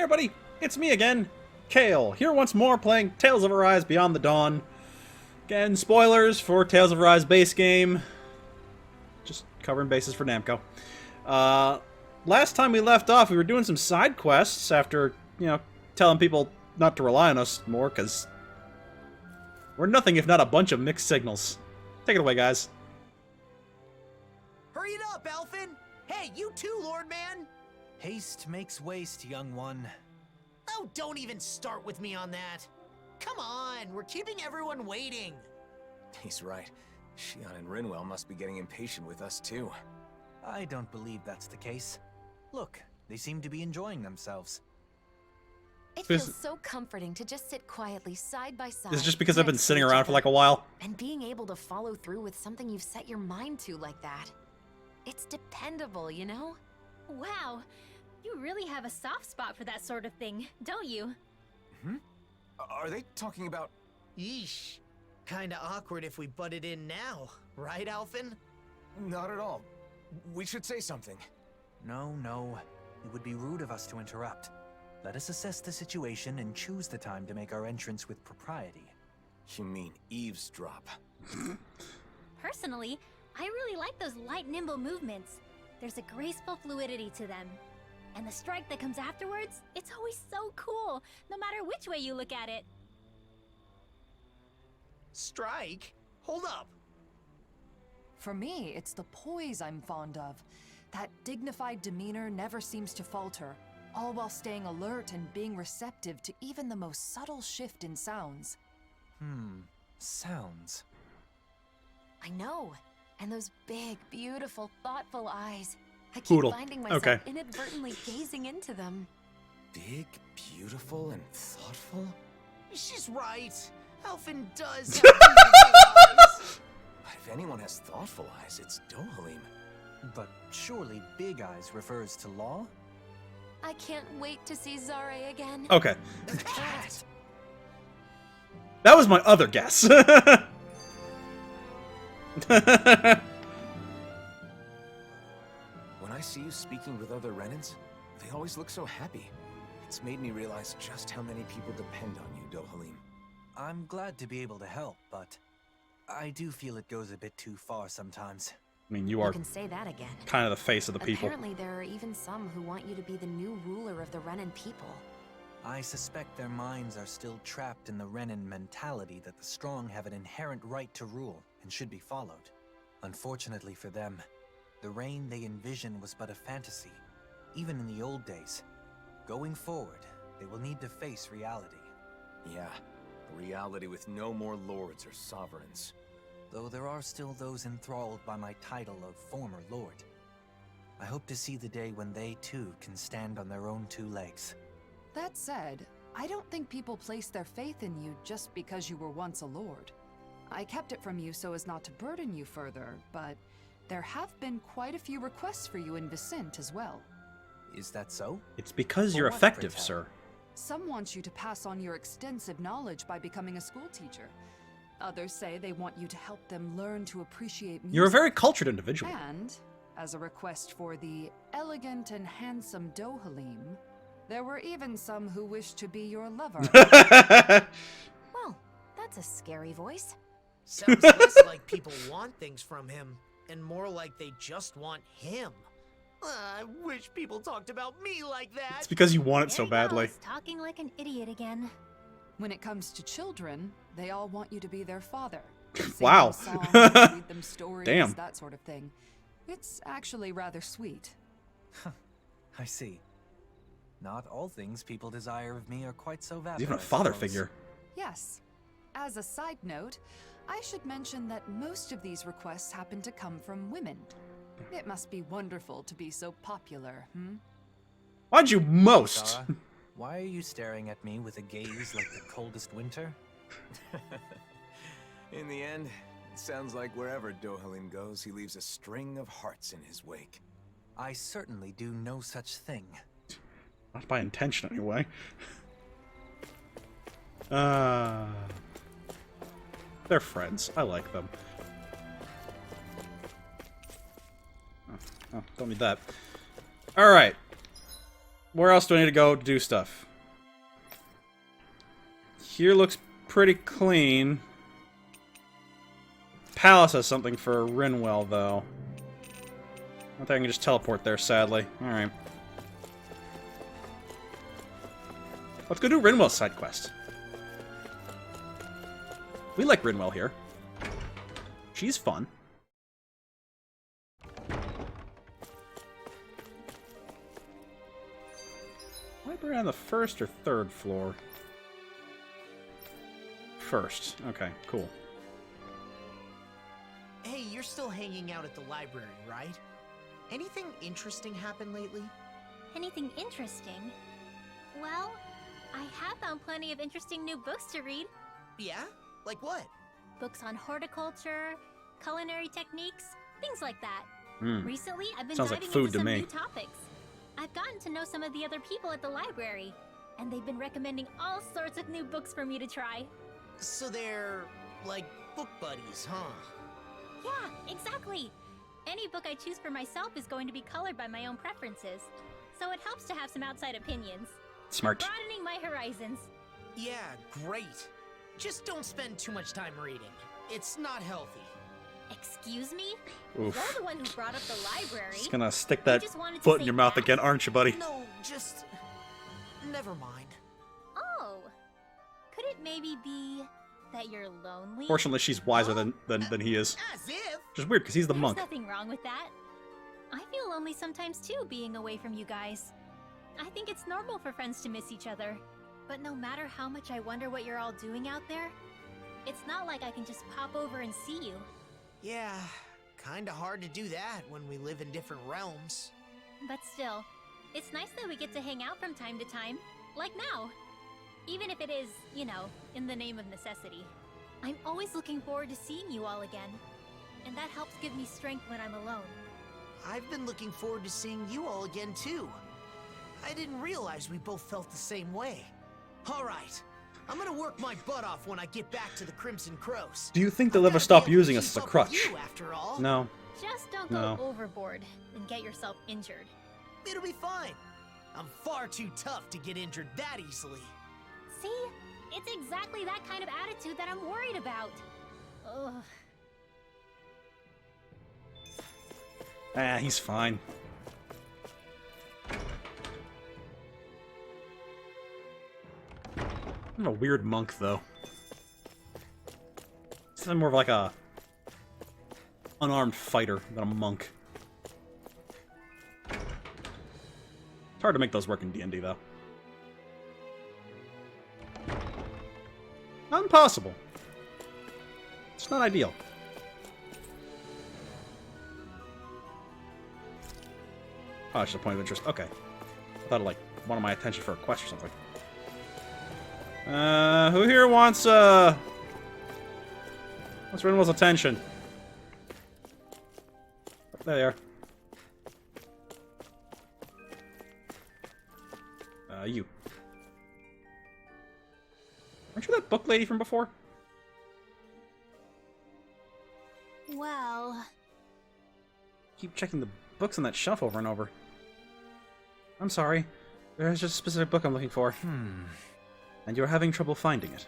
everybody, it's me again, Kale, here once more playing Tales of Arise Beyond the Dawn. Again, spoilers for Tales of Arise base game. Just covering bases for Namco. Last time we left off, we were doing some side quests after, telling people not to rely on us more, because we're nothing if not a bunch of mixed signals. Take it away, guys. Hurry it up, Elfin! Hey, you too, Lord Man! Haste makes waste, young one. Oh, don't even start with me on that. Come on, we're keeping everyone waiting. He's right. Shion and Rinwell must be getting impatient with us, too. I don't believe that's the case. Look, they seem to be enjoying themselves. It feels so comforting to just sit quietly side by side. This is just because I've been sitting around for like a while. And being able to follow through with something you've set your mind to like that. It's dependable, you know? Wow, you really have a soft spot for that sort of thing, don't you? Hmm? Are they talking about... Yeesh. Kinda awkward if we butted in now, right, Alphin? Not at all. We should say something. No. It would be rude of us to interrupt. Let us assess the situation and choose the time to make our entrance with propriety. You mean eavesdrop? Personally, I really like those light, nimble movements. There's a graceful fluidity to them. And the strike that comes afterwards, it's always so cool, no matter which way you look at it. Strike? Hold up. For me, it's the poise I'm fond of. That dignified demeanor never seems to falter, all while staying alert and being receptive to even the most subtle shift in sounds. Sounds. I know. And those big, beautiful, thoughtful eyes. I keep Poodle. finding myself Okay. inadvertently gazing into them. Big, beautiful, and thoughtful? She's right. Alphin does have beautiful eyes. If anyone has thoughtful eyes, it's Dohalim. But surely Big Eyes refers to Law? I can't wait to see Zare again. Okay. The cat! That was my other guess. When I see you speaking with other Renans, they always look so happy. It's made me realize just how many people depend on you, Dohalim. I'm glad to be able to help, but I do feel it goes a bit too far sometimes. I mean, you You are can say that again. kind of the face of the people. Apparently, there are even some who want you to be the new ruler of the Renan people. I suspect their minds are still trapped in the Renan mentality that the strong have an inherent right to rule and should be followed. Unfortunately for them, the reign they envision was but a fantasy, even in the old days. Going forward, they will need to face reality. Yeah, a reality with no more lords or sovereigns. Though there are still those enthralled by my title of former lord. I hope to see the day when they too can stand on their own two legs. That said, I don't think people place their faith in you just because you were once a lord. I kept it from you so as not to burden you further, but there have been quite a few requests for you in Vicent as well. Is that so? It's because For you're what, effective, pray tell? sir. Some want you to pass on your extensive knowledge by becoming a school teacher. Others say they want you to help them learn to appreciate music. You're a very cultured individual. And, as a request for the elegant and handsome Dohalim, there were even some who wished to be your lover. Well, that's a scary voice. Sounds less like people want things from him, and more like they just want him. I wish people talked about me like that. It's because you want it There so he badly. goes, talking like an idiot again. When it comes to children, they all want you to be their father. Sing Wow. them songs, read them stories, Damn. that sort of thing. It's actually rather sweet. I see. Not all things people desire of me are quite so vapid. Even a I father suppose. figure. Yes. As a side note, I should mention that most of these requests happen to come from women. It must be wonderful to be so popular, Why'd you most? Zara, why are you staring at me with a gaze like the coldest winter? In the end, it sounds like wherever Dohalim goes, he leaves a string of hearts in his wake. I certainly do no such thing. Not by intention, anyway. They're friends. I like them. Oh, don't need that. Alright. Where else do I need to go to do stuff? Here looks pretty clean. Palace has something for Rinwell, though. I don't think I can just teleport there, sadly. Alright. Let's go do Rinwell's side quest. We like Rinwell here. She's fun. Library on the first or third floor? First. Okay, cool. Hey, you're still hanging out at the library, right? Anything interesting happen lately? Anything interesting? Well, I have found plenty of interesting new books to read. Yeah? Like what? Books on horticulture, culinary techniques, things like that. Recently, I've been Sounds like diving food into to some me. new topics. I've gotten to know some of the other people at the library, and they've been recommending all sorts of new books for me to try. So they're, like, book buddies, huh? Yeah, exactly. Any book I choose for myself is going to be colored by my own preferences, so it helps to have some outside opinions. Smart. Broadening my horizons. Yeah, great. Just don't spend too much time reading. It's not healthy. Excuse me? Oof. You're the one who brought up the library. Just gonna stick You that just wanted to foot in say your mouth that? again, aren't you, buddy? No, just... never mind. Oh. Could it maybe be that you're lonely? Fortunately, she's wiser than he is. As if! Which is weird, because he's the There's monk. nothing wrong with that. I feel lonely sometimes too, being away from you guys. I think it's normal for friends to miss each other. But no matter how much I wonder what you're all doing out there, it's not like I can just pop over and see you. Yeah, kinda hard to do that when we live in different realms. But still, it's nice that we get to hang out from time to time, like now. Even if it is, you know, in the name of necessity. I'm always looking forward to seeing you all again. And that helps give me strength when I'm alone. I've been looking forward to seeing you all again, too. I didn't realize we both felt the same way. Alright, I'm gonna work my butt off when I get back to the Crimson Crows. Do you think they'll I've ever gotta stop be able to using us as a keep up with crutch? you, after all. No. Just don't No. go overboard and get yourself injured. It'll be fine. I'm far too tough to get injured that easily. See? It's exactly that kind of attitude that I'm worried about. Ugh. Ah, he's fine. I'm a weird monk, though. I'm more of like a unarmed fighter than a monk. It's hard to make those work in D&D, though. Not impossible. It's not ideal. Oh, it's just a point of interest. Okay. I thought it, like, wanted my attention for a quest or something. Who here wants Rinwell's attention? There they are. You. Aren't you that book lady from before? Well... Keep checking the books on that shelf over and over. I'm sorry. There's just a specific book I'm looking for. And you're having trouble finding it.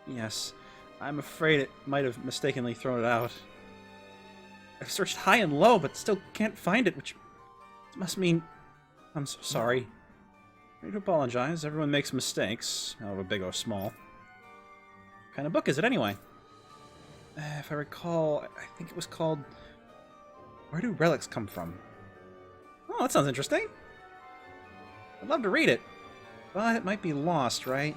Yes. I'm afraid it might have mistakenly thrown it out. I've searched high and low, but still can't find it, which must mean... I'm so sorry. I need to apologize. Everyone makes mistakes, however big or small. What kind of book is it, anyway? If I recall, I think it was called... Where do relics come from? Oh, that sounds interesting. I'd love to read it. But it might be lost, right?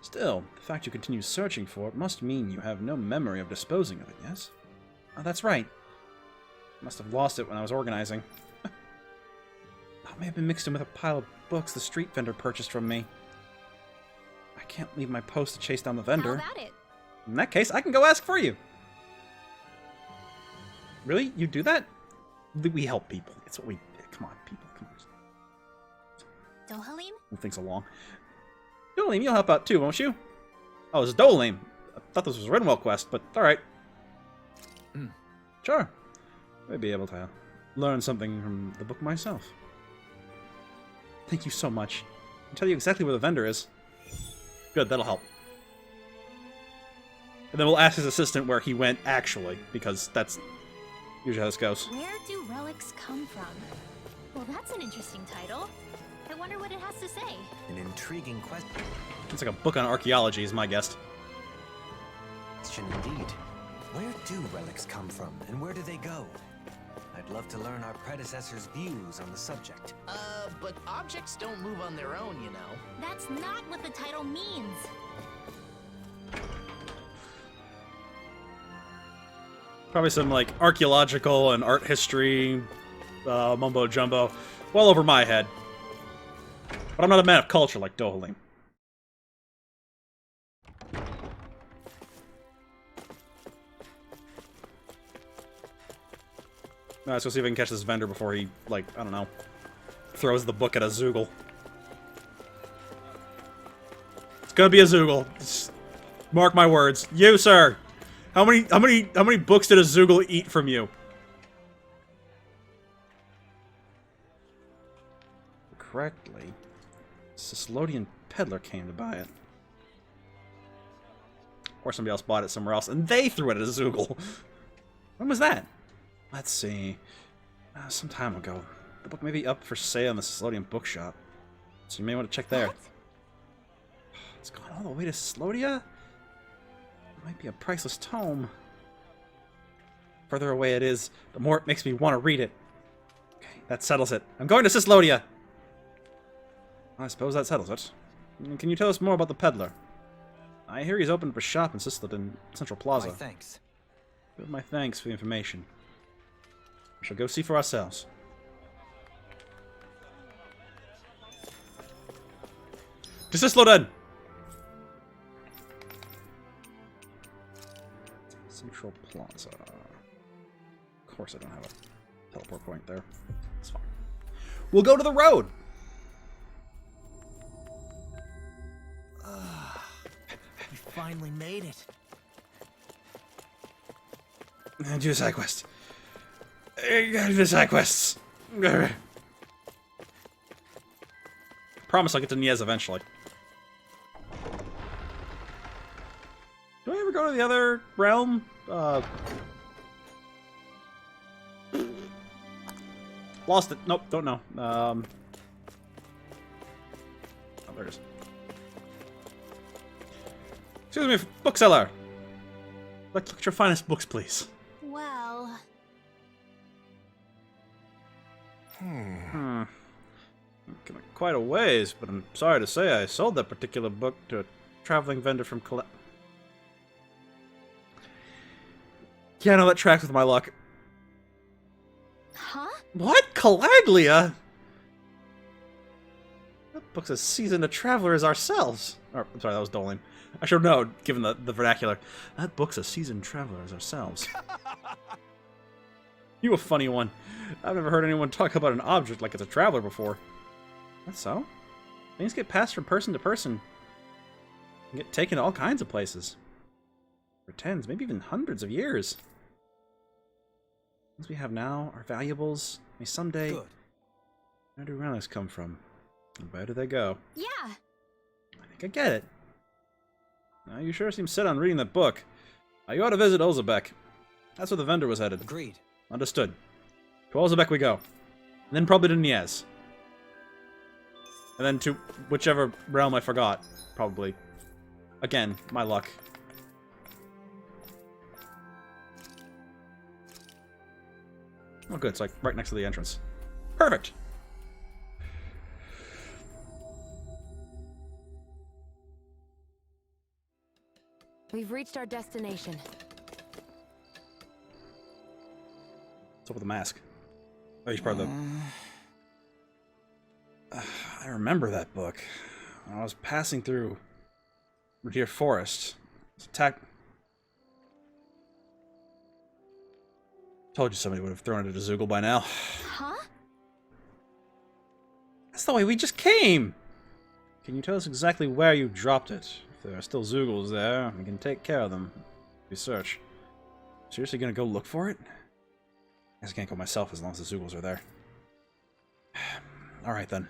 Still, the fact you continue searching for it must mean you have no memory of disposing of it, yes? Oh, that's right. Must have lost it when I was organizing. That may have been mixed in with a pile of books the street vendor purchased from me. I can't leave my post to chase down the vendor. How about it? In that case, I can go ask for you. Really? You do that? We help people. It's what we... Come on, people. Come on. Dohalim? Move things along. Dolim, you'll help out too, won't you? Oh, it's Dolim. I thought this was a Rinwell quest, but alright. Sure. I'd be able to learn something from the book myself. Thank you so much. I'll tell you exactly where the vendor is. Good, that'll help. And then we'll ask his assistant where he went actually, because that's usually how this goes. Where do relics come from? Well, that's an interesting title. I wonder what it has to say. An intriguing question It's like a book on archaeology, is my guess. indeed. Where do relics come from, and where do they go? I'd love to learn our predecessors' views on the subject. But objects don't move on their own, you know. That's not what the title means. Probably some, like, archaeological and art history mumbo-jumbo. Well over my head. But I'm not a man of culture like Dohalim. Let's go see if I can catch this vendor before he, like, I don't know, throws the book at a Zoogle. It's gonna be a Zoogle. Mark my words. You, sir! How many books did a Zoogle eat from you? Correctly, Cislodian peddler came to buy it. Or somebody else bought it somewhere else, and they threw it at a Zoogle. When was that? Let's see. Some time ago. The book may be up for sale in the Cislodian bookshop, so you may want to check there. What? It's gone all the way to Cislodia? It might be a priceless tome. The further away it is, the more it makes me want to read it. Okay, that settles it. I'm going to Cislodia! I suppose that settles it. Can you tell us more about the peddler? I hear he's opened up a shop in Cislodin Central Plaza. My thanks. Give my thanks for the information. We shall go see for ourselves. To Cislodin! Central Plaza. Of course I don't have a teleport point there. It's fine. We'll go to the road! You finally made it. Do a side quest. Do the side quests. Promise I'll get to Niez eventually. Do I ever go to the other realm? Lost it. Nope, don't know. Oh, there it is. Excuse me, bookseller. I'd like to look at your finest books, please. Well... Quite a ways, but I'm sorry to say I sold that particular book to a traveling vendor from Yeah, no, that tracks with my luck. Huh? What? Calaglia? That book's as seasoned a traveler as ourselves. Or, I'm sorry, that was Dolan. I should know, given the vernacular. That book's a seasoned traveler as ourselves. You a funny one. I've never heard anyone talk about an object like it's a traveler before. That's so? Things get passed from person to person. And get taken to all kinds of places. For tens, maybe even hundreds of years. Things we have now are valuables. May someday... Good. Where do relics come from? And where do they go? Yeah. I think I get it. Now, you sure seem set on reading that book. You ought to visit Olzebek. That's where the vendor was headed. Agreed. Understood. To Olzebek we go. And then probably to Niez. And then to whichever realm I forgot. Probably. Again, my luck. Oh good, it's like right next to the entrance. Perfect! We've reached our destination. What's up with the mask? Oh, he's part of the... I remember that book. I was passing through Redeer Forest. It's attacked... Told you somebody would have thrown it at a Zoogle by now. Huh? That's the way we just came! Can you tell us exactly where you dropped it? If there are still Zoogles there, we can take care of them. We search. Seriously gonna go look for it? I guess I can't go myself as long as the Zoogles are there. Alright then.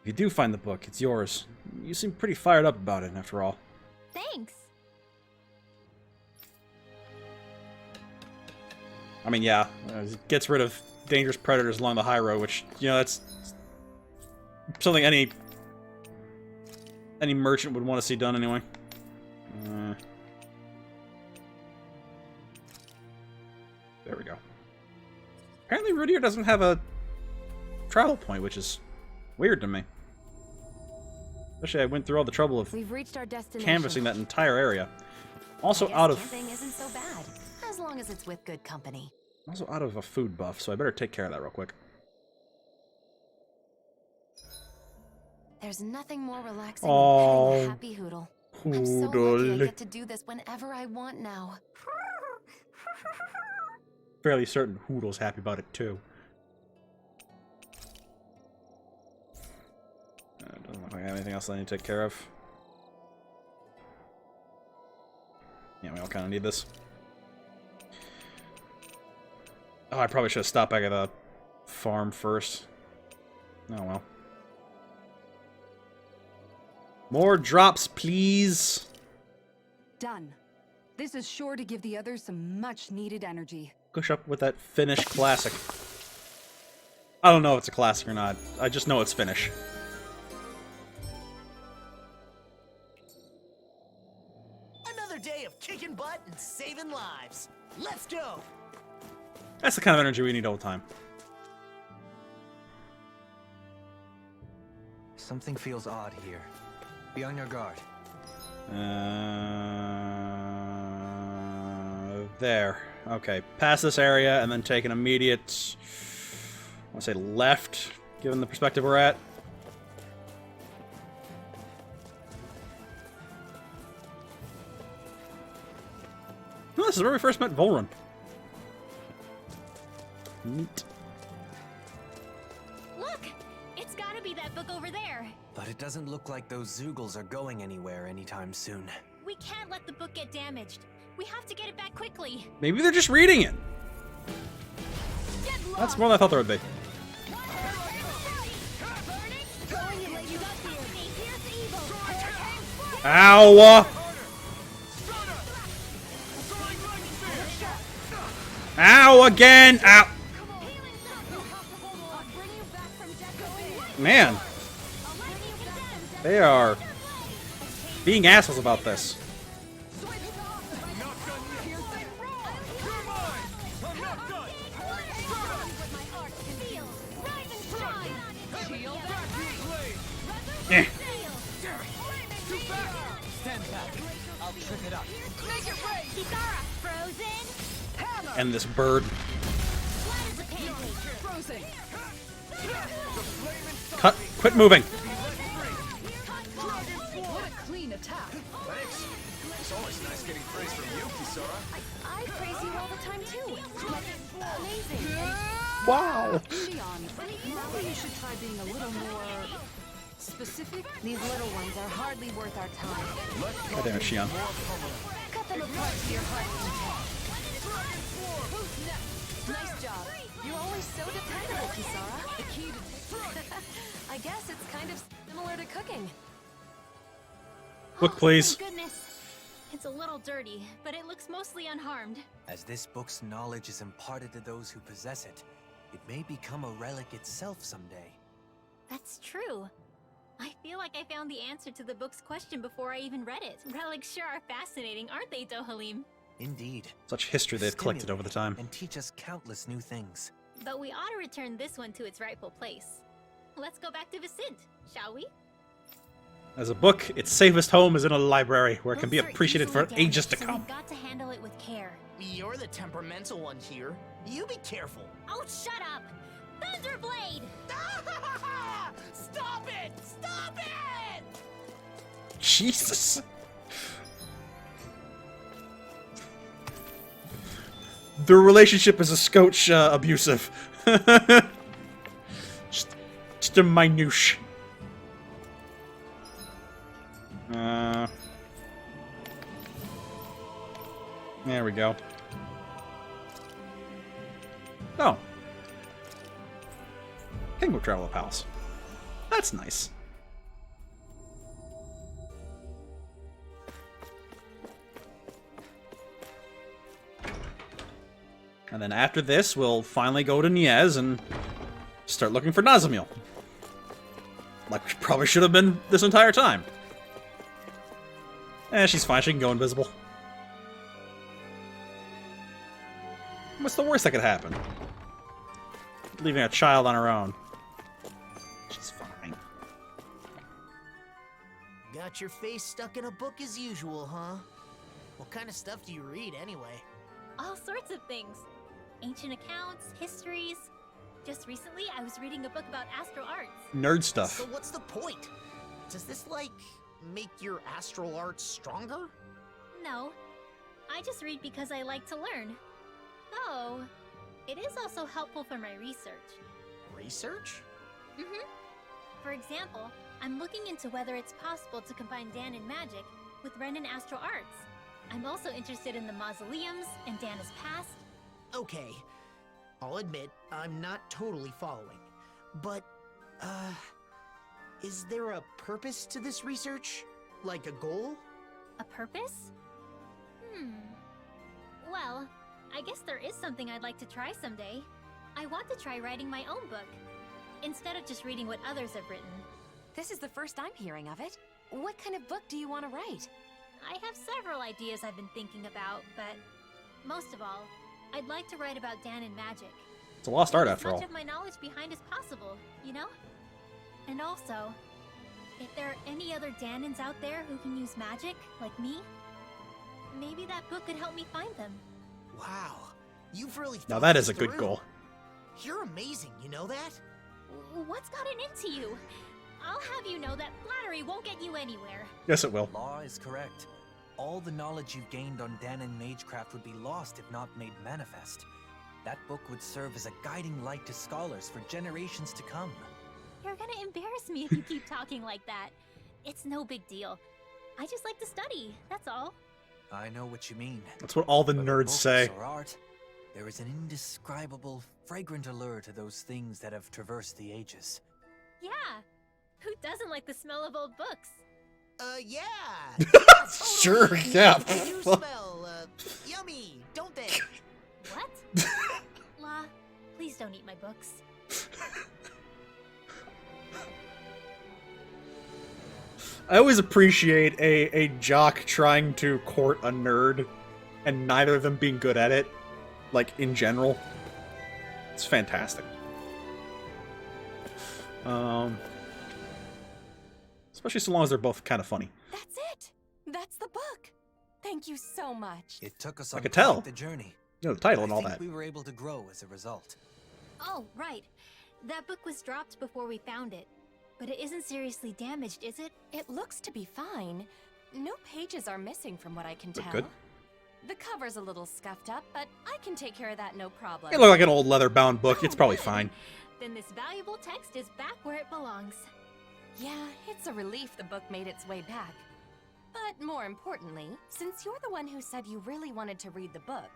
If you do find the book, it's yours. You seem pretty fired up about it, after all. Thanks. I mean, yeah, it gets rid of dangerous predators along the high road, which, you know, that's something any merchant would want to see done anyway. There we go. Apparently Rudier doesn't have a travel point, which is weird to me. Especially I went through all the trouble of We've reached our destination. canvassing that entire area. Also I guess out of camping isn't so bad, as long as it's with good company. also out of a food buff, so I better take care of that real quick. There's nothing more relaxing Oh, than petting a happy Hoodle. I'm so lucky I get to do this whenever I want now. Fairly certain Hoodle's happy about it too. Doesn't look like I have anything else I need to take care of. Yeah, we all kind of need this. Oh, I probably should have stopped back at the farm first. Oh well. More drops, please. Done. This is sure to give the others some much-needed energy. Push up with that Finnish classic. I don't know if it's a classic or not. I just know it's Finnish. Another day of kicking butt and saving lives. Let's go! That's the kind of energy we need all the time. Something feels odd here. Be on your guard. There. Okay, pass this area and then take an immediate, I want to say left, given the perspective we're at. Oh, this is where we first met Volrun. Neat. Look! It's gotta be that book over there. But it doesn't look like those Zoogles are going anywhere anytime soon. We can't let the book get damaged. We have to get it back quickly. Maybe they're just reading it. Get That's more than I thought there would be. Ow! Ow again! Ow! Man, they are being assholes about this. Eh. And this bird. Cut! Quit moving! What a clean attack. Thanks. It's always nice getting praise from you, Kisara. I praise you all the time too. Like, amazing. Wow! Leon, maybe you should try being a little more specific. These little ones are hardly worth our time. God damn it, Shion. Cut them apart to your heart's content. Nice job. You're always so dependable, Kisara. The key to I guess it's kind of similar to cooking. Look, please. Oh, thank goodness. It's a little dirty, but it looks mostly unharmed. As this book's knowledge is imparted to those who possess it, it may become a relic itself someday. That's true. I feel like I found the answer to the book's question before I even read it. Relics sure are fascinating, aren't they, Dohalim? Indeed. Such history they've collected over the time. And teach us countless new things. But we ought to return this one to its rightful place. Let's go back to Vicint, shall we? As a book, its safest home is in a library, where it can be Books are appreciated for easily ages to damaged, so come. we've got to handle it with care. You're the temperamental one here. You be careful. Oh, shut up! Thunderblade! Stop it! Stop it! Jesus! Their relationship is a scotch abusive. just a minutiae. There we go. Oh. King will travel the palace. That That's nice. And then after this, we'll finally go to Niez and start looking for Nazamil. Like we probably should have been this entire time. Eh, she's fine. She can go invisible. What's the worst that could happen? Leaving a child on her own. She's fine. Got your face stuck in a book as usual, huh? What kind of stuff do you read anyway? All sorts of things. Ancient accounts, histories. Just recently, I was reading a book about astral arts. Nerd stuff. So what's the point? Does this, like, make your astral arts stronger? No, I just read because I like to learn. Though, it is also helpful for my research. Research? Mm-hmm. For example, I'm looking into whether it's possible to combine Danon magic with Renin astral arts. I'm also interested in the mausoleums and Dana's past. Okay, I'll admit, I'm not totally following. But, is there a purpose to this research? Like a goal? A purpose? Well, I guess there is something I'd like to try someday. I want to try writing my own book, instead of just reading what others have written. This is the first I'm hearing of it. What kind of book do you want to write? I have several ideas I've been thinking about, but most of all, I'd like to write about Danon magic. It's a lost art after As all. much of my knowledge behind as possible, you know? And also, if there are any other Danons out there who can use magic, like me, maybe that book could help me find them. Wow, you've really thought Now that this is a good through. goal. You're amazing, you know that? What's gotten into you? I'll have you know that flattery won't get you anywhere. Yes, it will. Law is correct. All the knowledge you've gained on Danon Magecraft would be lost if not made manifest. That book would serve as a guiding light to scholars for generations to come. You're gonna embarrass me if you keep talking like that. It's no big deal. I just like to study, that's all. I know what you mean. That's what all the But nerds books say. or art, there is an indescribable, fragrant allure to those things that have traversed the ages. Yeah, who doesn't like the smell of old books? Yeah! Sure, Totally. yeah. They do smell, yummy, don't they? What? La, please don't eat my books. I always appreciate a jock trying to court a nerd and neither of them being good at it, like, in general. It's fantastic. Especially so long as they're both kind of funny. That's it! That's the book! Thank you so much. It took us I on could tell. quite the journey. You know, the title and I all think that. we were able to grow as a result. Oh, right. That book was dropped before we found it. But it isn't seriously damaged, is it? It looks to be fine. No pages are missing from what I can Look tell. good. The cover's a little scuffed up, but I can take care of that no problem. It looked like an old leather-bound book. It's Oh, probably good. fine. Then this valuable text is back where it belongs. Yeah, it's a relief the book made its way back. But more importantly, since you're the one who said you really wanted to read the book,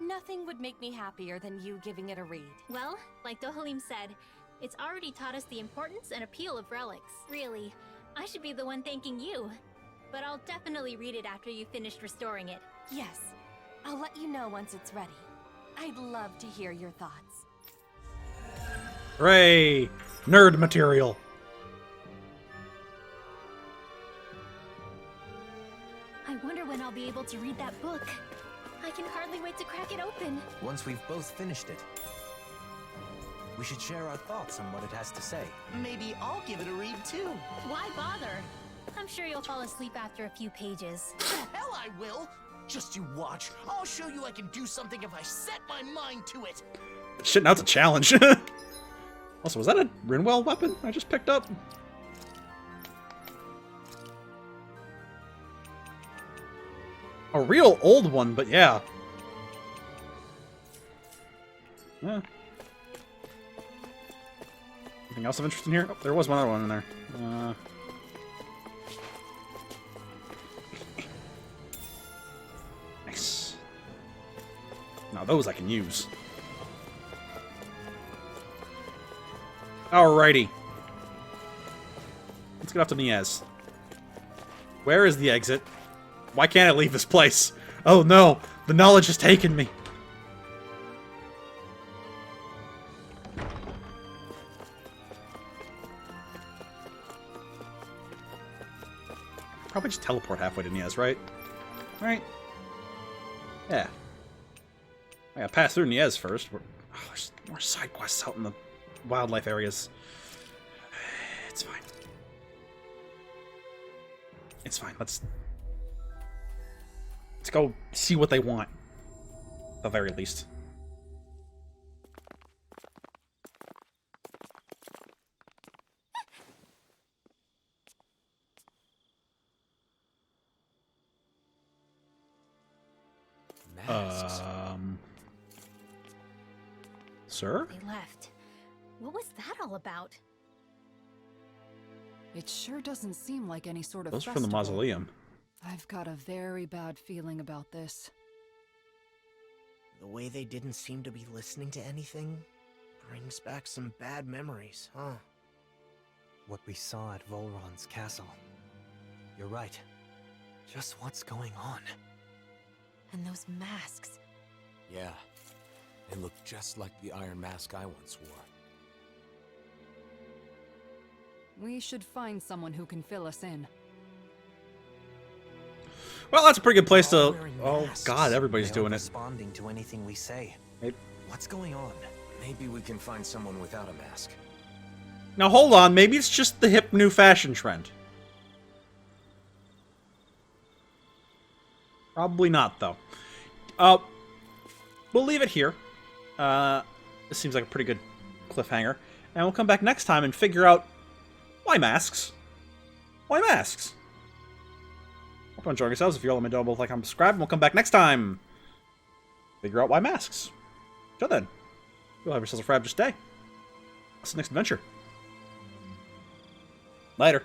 nothing would make me happier than you giving it a read. Well, like Dohalim said, it's already taught us the importance and appeal of relics. Really, I should be the one thanking you. But I'll definitely read it after you've finished restoring it. Yes, I'll let you know once it's ready. I'd love to hear your thoughts. Hooray! Nerd material. I wonder when I'll be able to read that book. I can hardly wait to crack it open. Once we've both finished it, we should share our thoughts on what it has to say. Maybe I'll give it a read too. Why bother? I'm sure you'll fall asleep after a few pages. The hell I will! Just you watch. I'll show you I can do something if I set my mind to it. Shit, now it's a challenge. Also, was that a Rinwell weapon I just picked up? A real old one, but yeah. Yeah. Anything else of interest in here? Oh, there was one other one in there. Nice. Now those I can use. Let's get off to Niaz. Where is the exit? Why can't I leave this place? Oh no! The knowledge has taken me! Probably just teleport halfway to Niaz, right? Right? Yeah. I gotta pass through Niaz first. Oh, there's more side quests out in the wildlife areas. It's fine. It's fine. Let's go see what they want. At the very least. Masks. Sir? They left. What was that all about? It sure doesn't seem like any sort of Those are from the festival. mausoleum. I've got a very bad feeling about this. The way they didn't seem to be listening to anything brings back some bad memories, huh? What we saw at Volron's castle. You're right. Just what's going on? And those masks. Yeah. They look just like the iron mask I once wore. We should find someone who can fill us in. Well, that's a pretty good place to... Wearing Oh, masks. God, everybody's They doing aren't it. responding to anything we say. Maybe- What's going on? Maybe we can find someone without a mask. Now, hold on. Maybe it's just the hip new fashion trend. Probably not, though. We'll leave it here. This seems like a pretty good cliffhanger. And we'll come back next time and figure out... Why masks? Why masks? Hope you're enjoying yourselves. If you're all in the both like, comment, subscribe, and we'll come back next time. Figure out why masks. Till then, you'll have yourselves a fabulous day. See you next adventure. Later.